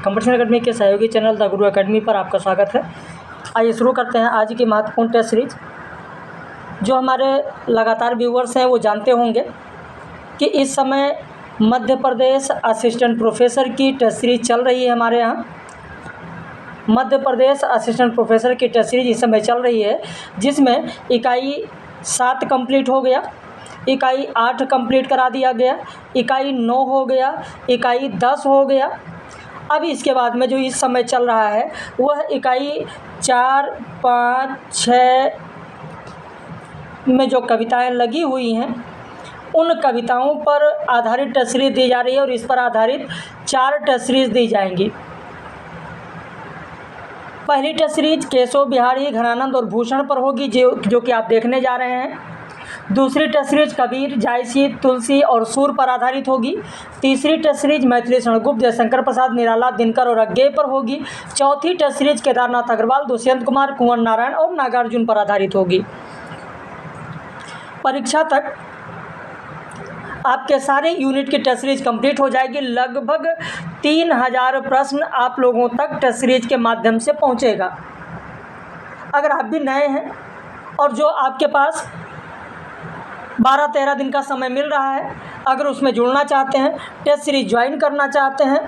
Competition academy के सहयोगी channel the Guru academy पर आपका स्वागत है। आइए शुरू करते हैं आज की महत्वपूर्ण टेस्ट सीरीज। जो हमारे लगातार व्यूवर्स हैं वो जानते होंगे कि इस समय मध्य प्रदेश असिस्टेंट प्रोफेसर की टेस्ट सीरीज चल रही है। हमारे यहाँ मध्य प्रदेश असिस्टेंट प्रोफेसर की टेस्ट सीरीज इस समय चल रही है, जिसमें इकाई 7 कंप्लीट हो गया, इकाई 8 कंप्लीट करा दिया गया, इकाई 9 हो गया, इकाई 10 हो गया। अब इसके बाद में जो इस समय चल रहा है वह इकाई 4, 5, 6 में जो कविताएं लगी हुई हैं उन कविताओं पर आधारित टेस्ट सीरीज दी जा रही है और इस पर आधारित 4 टेस्ट सीरीज दी जाएंगी। पहली टेस्ट सीरीज केशव बिहारी, घनानंद और भूषण पर होगी, जो कि आप देखने जा रहे हैं। दूसरी टेस्ट सीरीज कबीर, जायसी, तुलसी और सूर पर आधारित होगी। तीसरी टेस्ट सीरीज मैथिली शरणगुप्त, जयशंकर प्रसाद, निराला, दिनकर और अज्ञेय पर होगी। चौथी टेस्ट सीरीज केदारनाथ अग्रवाल, दुष्यंत कुमार, कुंवर नारायण और नागार्जुन पर आधारित होगी। परीक्षा तक आपके सारे यूनिट की टेस्ट सीरीज कंप्लीट हो जाएगी। लगभग 3000 प्रश्न आप लोगों तक टेस्ट सीरीज के माध्यम से पहुंचेगा। अगर आप भी नए हैं और जो आपके पास 12-13 दिन का समय मिल रहा है, अगर उसमें जुड़ना चाहते हैं, टेस्ट सीरीज ज्वाइन करना चाहते हैं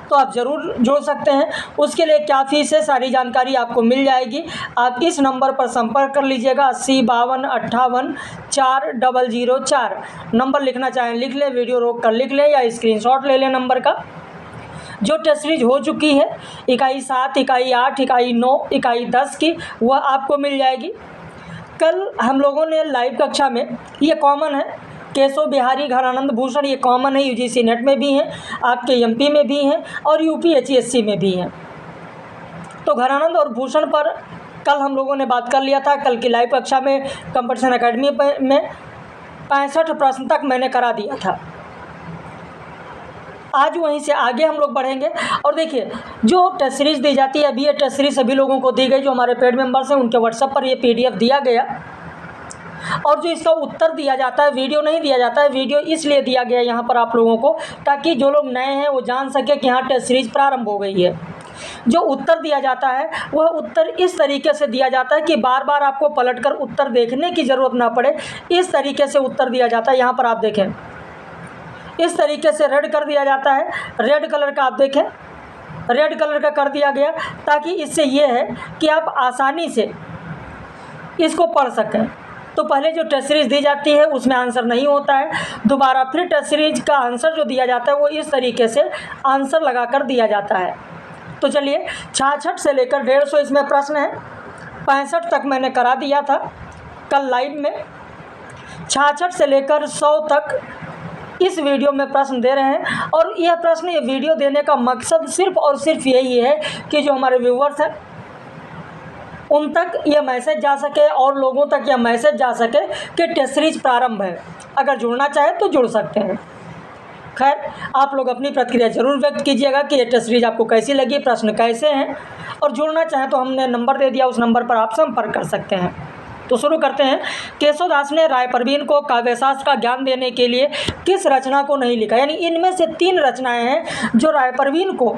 तो आप ज़रूर जुड़ सकते हैं। उसके लिए क्या फ़ीस है, सारी जानकारी आपको मिल जाएगी। आप इस नंबर पर संपर्क कर लीजिएगा, 8052584004। नंबर लिखना चाहें लिख लें, वीडियो रोक कर लिख लें या स्क्रीनशॉट ले लें नंबर का। जो टेस्ट सीरीज हो चुकी है इकाई 7, इकाई 8, इकाई 9, इकाई 10 की, वह आपको मिल जाएगी। कल हम लोगों ने लाइव कक्षा में, ये कॉमन है, केशव बिहारी, घनानंद, भूषण, ये कॉमन है, यूजीसी नेट में भी हैं, आपके एमपी में भी हैं और यूपी एचईएससी में भी हैं। तो घनानंद और भूषण पर कल हम लोगों ने बात कर लिया था। कल की लाइव कक्षा में कंपटीशन एकेडमी में 65 प्रश्न तक मैंने करा दिया था। आज वहीं से आगे हम लोग बढ़ेंगे और देखिए जो टेस्ट सीरीज दी जाती है, अभी ये टेस्ट सीरीज सभी लोगों को दी गई। जो हमारे पेड मेंबर्स हैं उनके व्हाट्सएप पर ये पीडीएफ दिया गया और जो इसका उत्तर दिया जाता है, वीडियो नहीं दिया जाता है। वीडियो इसलिए दिया गया यहाँ पर आप लोगों को, ताकि जो लोग नए हैं वो जान सके कि हाँ टेस्ट सीरीज प्रारंभ हो गई है। जो उत्तर दिया जाता है वह उत्तर इस तरीके से दिया जाता है कि बार बार आपको पलटकर उत्तर देखने की ज़रूरत ना पड़े। इस तरीके से उत्तर दिया जाता है। यहाँ पर आप देखें, इस तरीके से रेड कर दिया जाता है। रेड कलर का आप देखें, रेड कलर का कर दिया गया, ताकि इससे ये है कि आप आसानी से इसको पढ़ सकें। तो पहले जो टेस्ट सीरीज दी जाती है उसमें आंसर नहीं होता है, दोबारा फिर टेस्ट सीरीज का आंसर जो दिया जाता है वो इस तरीके से आंसर लगाकर दिया जाता है। तो चलिए 66 से लेकर 150 इसमें प्रश्न है। 65 तक मैंने करा दिया था कल लाइव में। 66 से लेकर 100 तक इस वीडियो में प्रश्न दे रहे हैं और यह प्रश्न, ये वीडियो देने का मकसद सिर्फ और सिर्फ यही है कि जो हमारे व्यूवर्स हैं उन तक यह मैसेज जा सके और लोगों तक यह मैसेज जा सके कि टेस्ट सीरीज प्रारंभ है। अगर जुड़ना चाहे तो जुड़ सकते हैं। खैर, आप लोग अपनी प्रतिक्रिया जरूर व्यक्त कीजिएगा कि ये टेस्ट सीरीज आपको कैसी लगी, प्रश्न कैसे हैं, और जुड़ना चाहें तो हमने नंबर दे दिया, उस नंबर पर आप संपर्क कर सकते हैं। तो शुरू करते हैं। केशवदास ने राय परवीन को काव्यशास्त्र का ज्ञान देने के लिए किस रचना को नहीं लिखा? यानी इनमें से 3 रचनाएं हैं जो राय परवीन को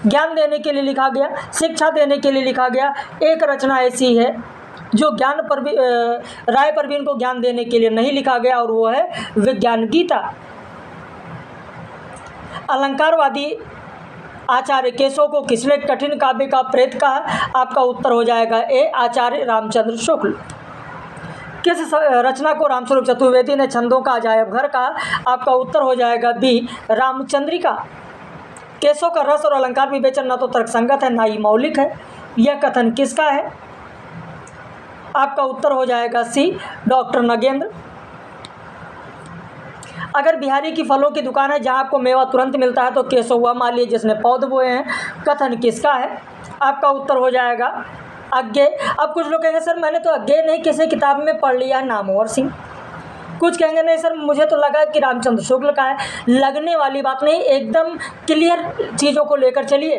ज्ञान देने के लिए लिखा गया, शिक्षा देने के लिए लिखा गया। एक रचना ऐसी है जो राय परवीन को ज्ञान देने के लिए नहीं लिखा गया और वो है विज्ञान गीता। अलंकारवादी आचार्य केशव को किसने कठिन काव्य का प्रेत कहा? आपका उत्तर हो जाएगा ए, आचार्य रामचंद्र शुक्ल। किस रचना को रामस्वरूप चतुर्वेदी ने छंदों का अजायब घर कहा? आपका उत्तर हो जाएगा बी, रामचंद्रिका। केशव का रस और अलंकार विवेचन न तो तर्कसंगत है ना ही मौलिक है, यह कथन किसका है? आपका उत्तर हो जाएगा सी, डॉक्टर नगेंद्र। अगर बिहारी की फलों की दुकान है जहां आपको मेवा तुरंत मिलता है तो केशव हुआ माली जिसने पौध बोए हैं, कथन किसका है? आपका उत्तर हो जाएगा अज्ञेय। अब कुछ लोग कहेंगे सर मैंने तो अज्ञेय नहीं किसी किताब में पढ़ लिया है, नामवर सिंह। कुछ कहेंगे नहीं सर मुझे तो लगा कि रामचंद्र शुक्ल का है। लगने वाली बात नहीं, एकदम क्लियर चीज़ों को लेकर चलिए।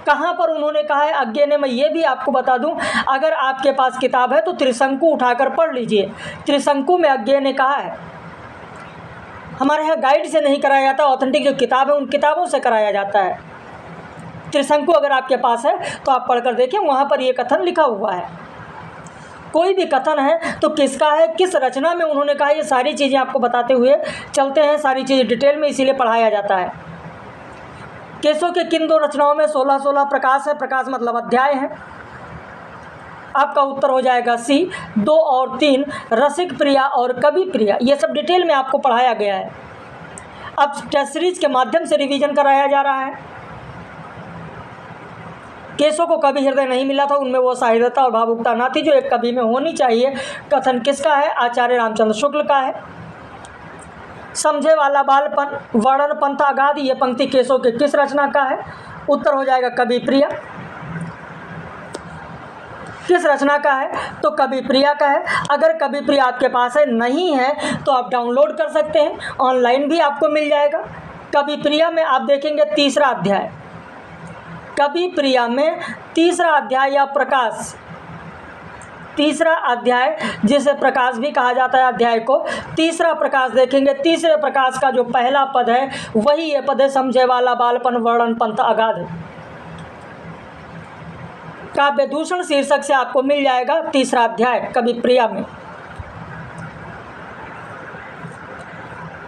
कहाँ पर उन्होंने कहा है अज्ञेय ने? मैं ये भी आपको बता दूं, अगर आपके पास किताब है तो त्रिशंकु उठाकर पढ़ लीजिए। त्रिशंकु में अज्ञेय ने कहा है। हमारे यहाँ गाइड से नहीं कराया जाता, ऑथेंटिक जो किताब है उन किताबों से कराया जाता है। त्रिशंकु अगर आपके पास है तो आप पढ़कर देखें, वहाँ पर ये कथन लिखा हुआ है। कोई भी कथन है तो किसका है, किस रचना में उन्होंने कहा, ये सारी चीज़ें आपको बताते हुए चलते हैं, सारी चीज़ें डिटेल में इसीलिए पढ़ाया जाता है। केसों के किन 2 रचनाओं में 16-16 प्रकाश है? प्रकाश मतलब अध्याय है। आपका उत्तर हो जाएगा सी, 2 और 3, रसिक प्रिया और कवि प्रिया। ये सब डिटेल में आपको पढ़ाया गया है। अब टेस्ट सीरीज के माध्यम से रिवीजन कराया जा रहा है। केसों को कभी हृदय नहीं मिला था, उनमें वो साहित्यता और भावुकता ना थी जो एक कवि में होनी चाहिए। कथन किसका है? आचार्य रामचंद्र शुक्ल का है। समझे वाला बालपन, वर्णन पंथ अगाध, ये पंक्ति केसों के किस रचना का है? उत्तर हो जाएगा कवि प्रिया। किस रचना का है? तो कवि प्रिया का है। अगर कवि प्रिया आपके पास है, नहीं है तो आप डाउनलोड कर सकते हैं, ऑनलाइन भी आपको मिल जाएगा। कवि प्रिया में आप देखेंगे 3रा अध्याय, कवि प्रिया में 3रा अध्याय या प्रकाश, 3रा अध्याय जिसे प्रकाश भी कहा जाता है अध्याय को, 3रा प्रकाश देखेंगे। 3रे प्रकाश का जो पहला पद है वही ये पद है, समझे वाला बालपन वर्णन पंथ अगाध। काव्य दूषण शीर्षक से आपको मिल जाएगा 3रा अध्याय कवि प्रिया में।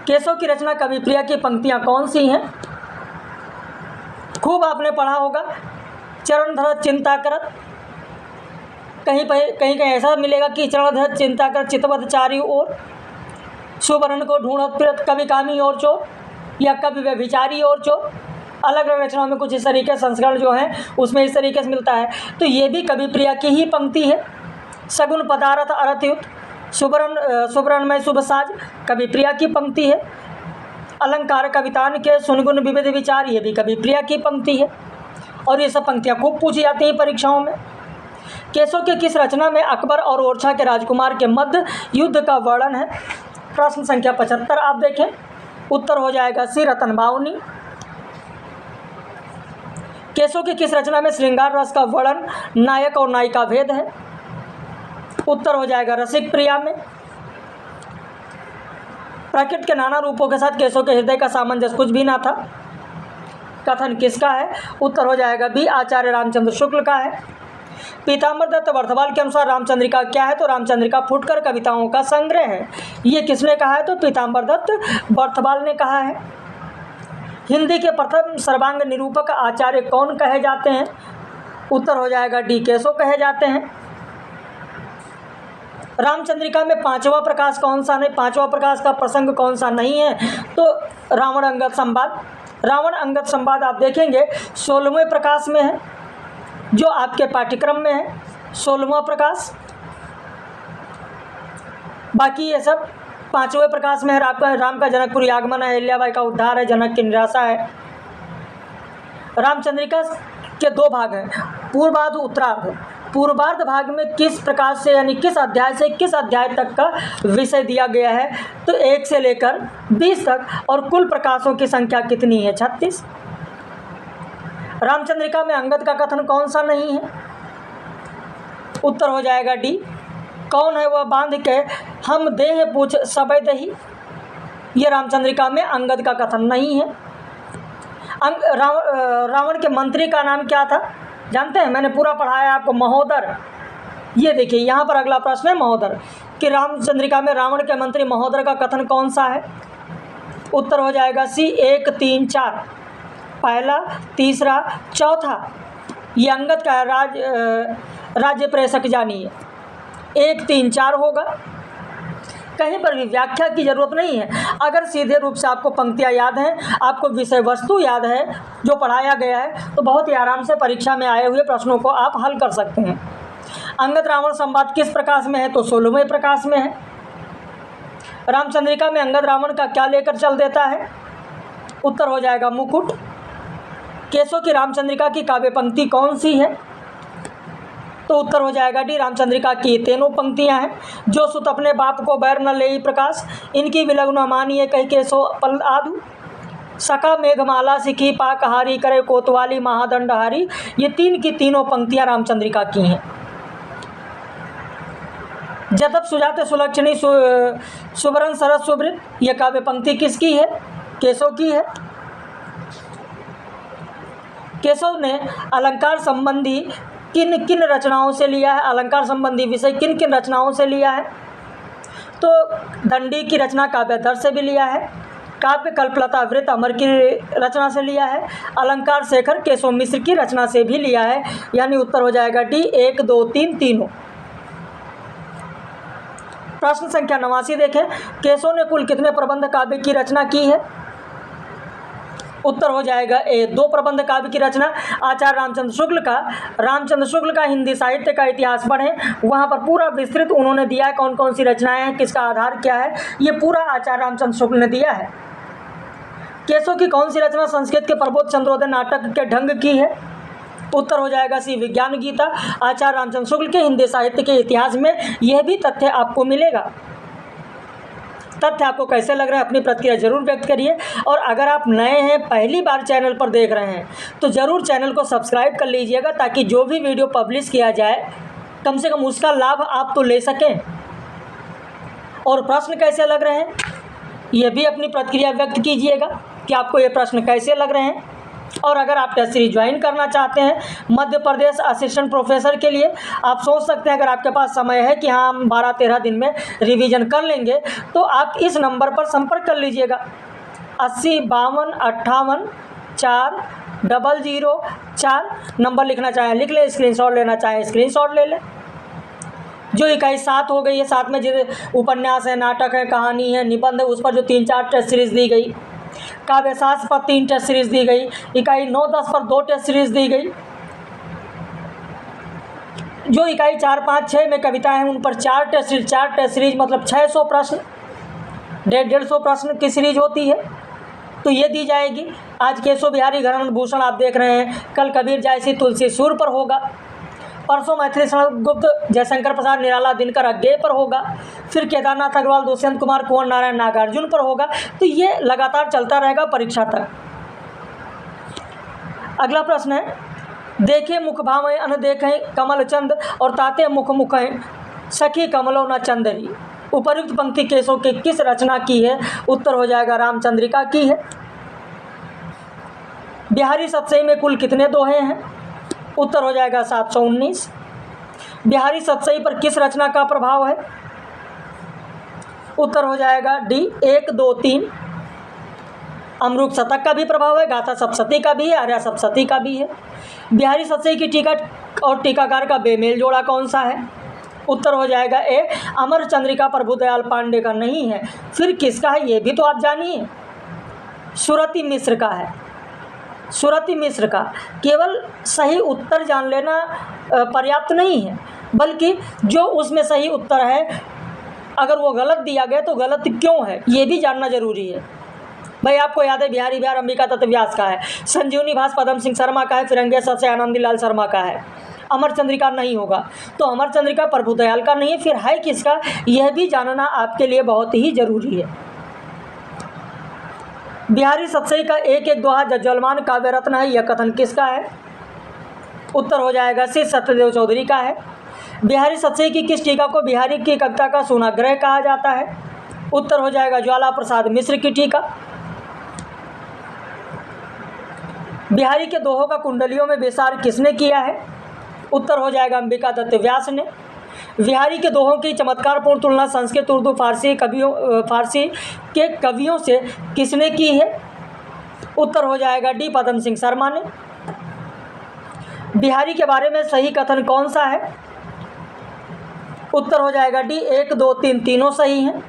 केसों की रचना कवि प्रिया की पंक्तियां कौन सी हैं? खूब आपने पढ़ा होगा, चरण धरत चिंता करत, कहीं कहीं ऐसा मिलेगा कि चरण धरत चिंता कर चितवत चारी ओर, सुवर्ण को ढूंढत फिरत कवि कामी और चोर, या कवि व्यभिचारी और चोर। अलग अलग रचनाओं में कुछ इस तरीके संस्करण जो हैं उसमें इस तरीके से मिलता है। तो ये भी कवि प्रिया की ही पंक्ति है। सगुन पदारथ अरतयुत, सुवर्ण में शुभ साज, कवि प्रिया की पंक्ति है। अलंकार कवितान के सुनगुन विविध विचार, ये भी कवि प्रिया की पंक्ति है। और ये सब पंक्तियाँ खूब पूछी जाती हैं परीक्षाओं में। केसों के किस रचना में अकबर और ओरछा के राजकुमार के मध्य युद्ध का वर्णन है? प्रश्न संख्या 75 आप देखें, उत्तर हो जाएगा सी, रतन बावनी। केसों की किस रचना में श्रृंगार रस का वर्णन नायक और नायिका भेद है? उत्तर हो जाएगा रसिक प्रिया में। प्रकृति के नाना रूपों के साथ केसों के हृदय का सामंजस्य कुछ भी ना था, कथन किसका है? उत्तर हो जाएगा बी, आचार्य रामचंद्र शुक्ल का है। पीताम्बर दत्त बर्थवाल के अनुसार रामचंद्रिका क्या है? तो रामचंद्रिका फुटकर कविताओं का संग्रह है। ये किसने कहा है? तो पीताम्बर दत्त बर्थवाल ने कहा है। हिंदी के प्रथम सर्वांग निरूपक आचार्य कौन कहे जाते हैं? उत्तर हो जाएगा डी, केसो कहे जाते हैं। रामचंद्रिका में 5वां प्रकाश कौन सा नहीं, 5वां प्रकाश का प्रसंग कौन सा नहीं है? तो रावण अंगद संवाद। रावण अंगद संवाद आप देखेंगे 16वें प्रकाश में है, जो आपके पाठ्यक्रम में है 16वां प्रकाश। बाकी ये सब 5वें प्रकाश में है। राम का जनकपुरी आगमन है, अहिल्याबाई का उद्धार है, जनक की निराशा है। रामचंद्रिका के 2 भाग हैं, पूर्वार्ध उत्तरार्ध। पूर्वार्ध भाग में किस प्रकाश से यानी किस अध्याय से किस अध्याय तक का विषय दिया गया है? तो 1 से लेकर 20 तक। और कुल प्रकाशों की संख्या कितनी है? 36। रामचंद्रिका में अंगद का कथन कौन सा नहीं है? उत्तर हो जाएगा डी, कौन है वह बांध के हम देह पूछ सबे दही। ये रामचंद्रिका में अंगद का कथन नहीं है। रावण के मंत्री का नाम क्या था जानते हैं? मैंने पूरा पढ़ाया आपको, महोदर। ये देखिए यहाँ पर अगला प्रश्न है महोदर, कि रामचंद्रिका में रावण के मंत्री महोदर का कथन कौन सा है? उत्तर हो जाएगा सी, 1, 3, 4। पहला, तीसरा, चौथा। ये अंगद का राज्य प्रेषक जानिए, 1, 3, 4 होगा। कहीं पर भी व्याख्या की जरूरत नहीं है। अगर सीधे रूप से आपको पंक्तियाँ याद हैं, आपको विषय वस्तु याद है जो पढ़ाया गया है, तो बहुत ही आराम से परीक्षा में आए हुए प्रश्नों को आप हल कर सकते हैं। अंगद रावण संवाद किस प्रकाश में है? तो 16वें प्रकाश में है। रामचंद्रिका में अंगद रावण का क्या लेकर चल देता है? उत्तर हो जाएगा मुकुट। केसों की रामचंद्रिका की काव्य पंक्ति कौन सी है? तो उत्तर हो जाएगा डी, रामचंद्रिका की तीनों पंक्तियां हैं। जो सुत अपने बाप को बैर न ले प्रकाश, इनकी विलग्न मानिए कह के सो पल आधु। सका मेघमाला सिखी पाकहारी करे कोतवाली महादंडहारी। ये 3 की तीनों पंक्तियां रामचंद्रिका की हैं। जतप सुजात सुलक्षणी सुवर्ण सरस सुवृत, यह काव्य पंक्ति किसकी है? केशव की है। केशव ने अलंकार संबंधी किन किन रचनाओं से लिया है? अलंकार संबंधी विषय किन किन रचनाओं से लिया है? तो दंडी की रचना काव्याधर से भी लिया है, काव्य कल्पलता वृत्त अमर की रचना से लिया है, अलंकार शेखर केशव मिश्र की रचना से भी लिया है। यानी उत्तर हो जाएगा डी 1, 2, 3 तीनों। प्रश्न संख्या 89 देखें, केशव ने कुल कितने प्रबंध काव्य की रचना की है? उत्तर हो जाएगा ए 2 प्रबंध काव्य की रचना। आचार्य रामचंद्र शुक्ल का हिंदी साहित्य का इतिहास पढ़ें, वहाँ पर पूरा विस्तृत उन्होंने दिया है कौन कौन सी रचनाएं हैं, किसका आधार क्या है, ये पूरा आचार्य रामचंद्र शुक्ल ने दिया है। केशव की कौन सी रचना संस्कृत के प्रबोध चंद्रोदय नाटक के ढंग की है? उत्तर हो जाएगा सी विज्ञान गीता। आचार्य रामचंद्र शुक्ल के हिंदी साहित्य के इतिहास में यह भी तथ्य आपको मिलेगा। तथ्य आपको कैसे लग रहा है, अपनी प्रतिक्रिया जरूर व्यक्त करिए। और अगर आप नए हैं, पहली बार चैनल पर देख रहे हैं, तो ज़रूर चैनल को सब्सक्राइब कर लीजिएगा, ताकि जो भी वीडियो पब्लिश किया जाए कम से कम उसका लाभ आप तो ले सकें। और प्रश्न कैसे लग रहे हैं, यह भी अपनी प्रतिक्रिया व्यक्त कीजिएगा कि आपको ये प्रश्न कैसे लग रहे हैं। और अगर आप टेस्ट सीरीज ज्वाइन करना चाहते हैं मध्य प्रदेश असिस्टेंट प्रोफेसर के लिए, आप सोच सकते हैं अगर आपके पास समय है कि हाँ हम 12-13 दिन में रिवीजन कर लेंगे, तो आप इस नंबर पर संपर्क कर लीजिएगा 80 52 58 4 00 4। नंबर लिखना चाहें लिख लें, स्क्रीनशॉट लेना चाहें स्क्रीनशॉट ले लें। जो इकाई 7 हो गई है, 7 में जो उपन्यास है, नाटक है, कहानी है, निबंध है, उस पर जो 3-4 टेस्ट सीरीज दी गई, काव्यशास्त्र पर 3 टेस्ट सीरीज दी गई, इकाई 9-10 पर 2 टेस्ट सीरीज दी गई, जो इकाई 4, 5, 6 में कविता है उन पर 4 टेस्ट सीरीज मतलब 600 प्रश्न, 150 प्रश्न की सीरीज होती है, तो ये दी जाएगी। आज केशव बिहारी घरानंद भूषण आप देख रहे हैं, कल कबीर जायसी तुलसी सूर पर होगा, परसों मैथिली शरण गुप्त जयशंकर प्रसाद निराला दिनकर अज्ञेय पर होगा, फिर केदारनाथ अग्रवाल दुष्यंत कुमार कुंवर नारायण नागार्जुन पर होगा। तो ये लगातार चलता रहेगा परीक्षा तक। अगला प्रश्न है, देखे मुख भावें अन देखें कमल चंद और ताते मुख मुखें सखी कमलो न चंदरी। उपर्युक्त पंक्ति केशव के किस रचना की है? उत्तर हो जाएगा रामचंद्रिका की है। बिहारी सतसई में कुल कितने दोहे हैं? उत्तर हो जाएगा 719। बिहारी सतसई पर किस रचना का प्रभाव है? उत्तर हो जाएगा डी 1, 2, 3। अमरूक शतक का भी प्रभाव है, गाथा सप्तशती का भी है, आर्या सप्तशती का भी है। बिहारी सतसई की टीका और टीकाकार का बेमेल जोड़ा कौन सा है? उत्तर हो जाएगा ए अमर चंद्रिका प्रभुदयाल पांडे का नहीं है। फिर किसका है ये भी तो आप जानिए, सुरति मिश्र का है। सुरति मिश्र का। केवल सही उत्तर जान लेना पर्याप्त नहीं है, बल्कि जो उसमें सही उत्तर है अगर वो गलत दिया गया तो गलत क्यों है ये भी जानना जरूरी है। भाई आपको याद है बिहारी बिहार अंबिका दत्त व्यास का है, संजीवनी भास पदम सिंह शर्मा का है, फिरंगिया सबसे आनंदी लाल शर्मा का है। अमर चंद्रिका नहीं होगा, तो अमर चंद्रिका प्रभुदयाल का नहीं है, फिर है किसका यह भी जानना आपके लिए बहुत ही जरूरी है। बिहारी सतसई का एक एक दोहा जज्जलमान काव्य रत्न है, यह कथन किसका है? उत्तर हो जाएगा सी सत्यदेव चौधरी का है। बिहारी सतसई की किस टीका को बिहारी की कविता का सोनाग्रह कहा जाता है? उत्तर हो जाएगा ज्वाला प्रसाद मिश्र की टीका। बिहारी के दोहों का कुंडलियों में विस्तार किसने किया है? उत्तर हो जाएगा अंबिका दत्त व्यास ने। बिहारी के दोहों की चमत्कारपूर्ण तुलना संस्कृत, उर्दू, फारसी के कवियों से किसने की है? उत्तर हो जाएगा डी पदम सिंह शर्मा ने। बिहारी के बारे में सही कथन कौन सा है? उत्तर हो जाएगा डी 1, 2, 3 तीनों सही हैं,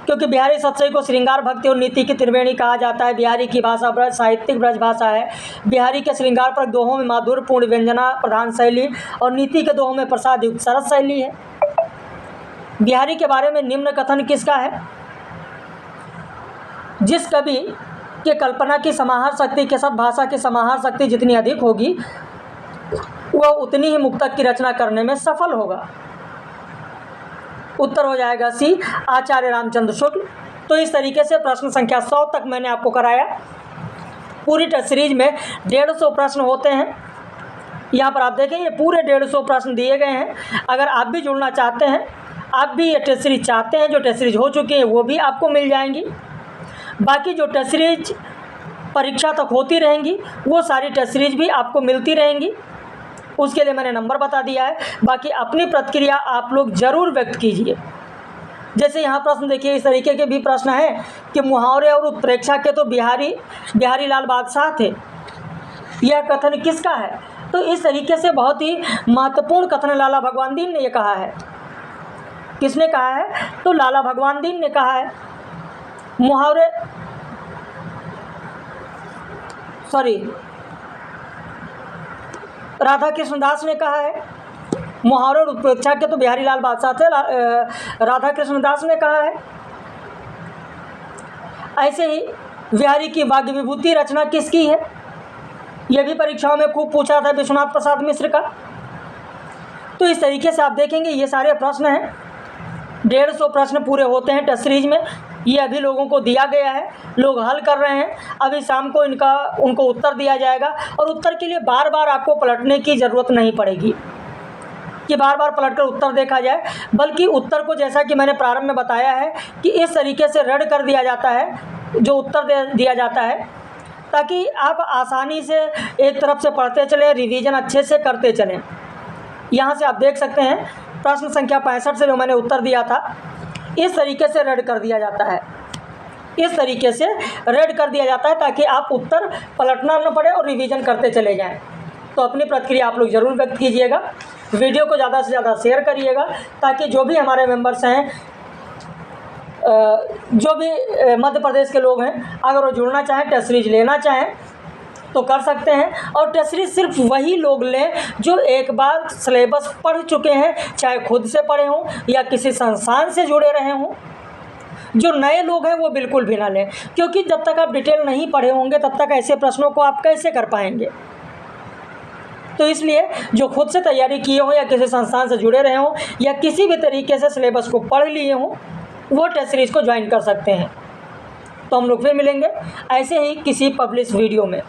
क्योंकि बिहारी सतसई को श्रृंगार, भक्ति और नीति की त्रिवेणी कहा जाता है। बिहारी की भाषा ब्रज साहित्यिक ब्रज भाषा है। बिहारी के श्रृंगार पर दोहों में माधुर्यपूर्ण व्यंजना प्रधान शैली और नीति के दोहों में प्रसाद युक्त सरस शैली है। बिहारी के बारे में निम्न कथन किसका है? जिस कवि के कल्पना की समाहार शक्ति के साथ भाषा की समाहार शक्ति जितनी अधिक होगी वह उतनी ही मुक्तक की रचना करने में सफल होगा। उत्तर हो जाएगा सी आचार्य रामचंद्र शुक्ल। तो इस तरीके से प्रश्न संख्या 100 तक मैंने आपको कराया। पूरी टेस्ट सीरीज में 150 प्रश्न होते हैं। यहाँ पर आप देखें ये पूरे 150 प्रश्न दिए गए हैं। अगर आप भी जुड़ना चाहते हैं आप भी ये टेस्ट सीरीज चाहते हैं, जो टेस्ट सीरीज हो चुकी हैं वो भी आपको मिल जाएंगी। बाकी जो टेस्ट सीरीज परीक्षा तक होती रहेंगी वो सारी टेस्ट सीरीज भी आपको मिलती रहेंगी। उसके लिए मैंने नंबर बता दिया है। बाकी अपनी प्रतिक्रिया आप लोग ज़रूर व्यक्त कीजिए। जैसे यहाँ प्रश्न देखिए, इस तरीके के भी प्रश्न हैं कि मुहावरे और उत्प्रेक्षा के तो बिहारी लाल बादशाह थे, यह कथन किसका है? तो इस तरीके से बहुत ही महत्वपूर्ण कथन लाला भगवान दीन ने ये कहा है। किसने कहा है? तो लाला भगवान दीन ने कहा है। मुहावरे राधा कृष्ण दास ने कहा है। मुहावरे और उत्प्रेक्षा के तो बिहारी लाल बादशाह थे, राधा कृष्ण दास ने कहा है। ऐसे ही बिहारी की वाग्य विभूति रचना किसकी है? यह भी परीक्षाओं में खूब पूछा था, विश्वनाथ प्रसाद मिश्र का। तो इस तरीके से आप देखेंगे ये सारे प्रश्न हैं, 150 प्रश्न पूरे होते हैं टेस्ट सीरीज में। ये अभी लोगों को दिया गया है, लोग हल कर रहे हैं। अभी शाम को उनको उत्तर दिया जाएगा और उत्तर के लिए बार बार आपको पलटने की ज़रूरत नहीं पड़ेगी कि बार बार पलटकर उत्तर देखा जाए, बल्कि उत्तर को, जैसा कि मैंने प्रारंभ में बताया है, कि इस तरीके से रीड कर दिया जाता है, जो उत्तर दिया जाता है, ताकि आप आसानी से एक तरफ से पढ़ते चलें, रिवीजन अच्छे से करते चलें। यहाँ से आप देख सकते हैं प्रश्न संख्या 65 से जो मैंने उत्तर दिया था, इस तरीके से रीड कर दिया जाता है। इस तरीके से रीड कर दिया जाता है ताकि आप उत्तर पलटना न पड़े और रिवीजन करते चले जाएं। तो अपनी प्रतिक्रिया आप लोग ज़रूर व्यक्त कीजिएगा। वीडियो को ज़्यादा से ज़्यादा शेयर करिएगा ताकि जो भी हमारे मेंबर्स हैं, जो भी मध्य प्रदेश के लोग हैं, अगर वो जुड़ना चाहें, टेस्ट सीरीज लेना चाहें तो कर सकते हैं। और टेस्ट सीरीज सिर्फ वही लोग लें जो एक बार सिलेबस पढ़ चुके हैं, चाहे खुद से पढ़े हों या किसी संस्थान से जुड़े रहे हों। जो नए लोग हैं वो बिल्कुल भी ना लें, क्योंकि जब तक आप डिटेल नहीं पढ़े होंगे तब तक ऐसे प्रश्नों को आप कैसे कर पाएंगे। तो इसलिए जो खुद से तैयारी किए हों या किसी संस्थान से जुड़े रहे हों या किसी भी तरीके से सिलेबस को पढ़ लिए हों, वो टेस्ट सीरीज को ज्वाइन कर सकते हैं। तो हम लोग फिर मिलेंगे ऐसे ही किसी पब्लिश वीडियो में।